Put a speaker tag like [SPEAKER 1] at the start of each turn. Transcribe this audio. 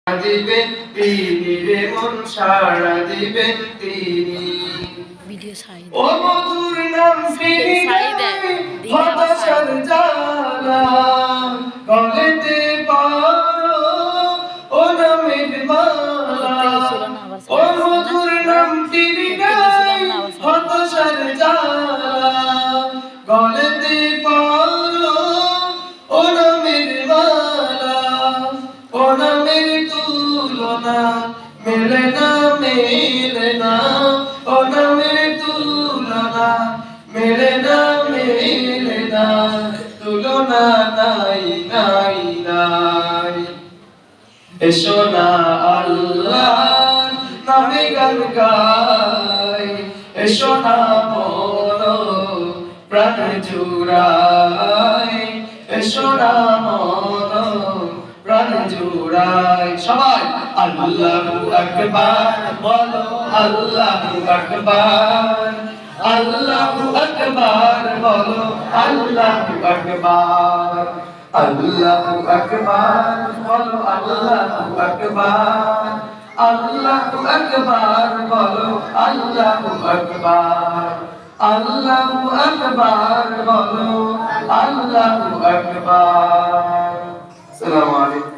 [SPEAKER 1] দিবেন তিনি রে মন সাড়া দিবেন তিনি
[SPEAKER 2] ভিডিও ছাই
[SPEAKER 1] ও মধুর নাম তিনি হতাশার জ্বালা গলেতে পারো ও নামের মালা ও মধুর নাম তিনি হতাশার জ্বালা গলেতে পারো ও নামের মালা ও নামের তুলনা মেলে না মেলে না ও নামের তুলনা মেলে না মেলে না তুলনা নাই নাই নাই এসো না আল্লাহ নামে গান গাই এসো না মন প্রাণ জুড়াই এসো না মন প্রাণ জুড়াই সবাই আল্লাহু আকবার বলো আল্লাহু আকবার আল্লাহু আকবার বলো আল্লাহু আকবার আল্লাহু আকবার বলো আল্লাহু আকবার আল্লাহু আকবার বলো আল্লাহু আকবার আল্লাহু আকবার বলো আল্লাহু আকবার আসসালামু আলাইকুম।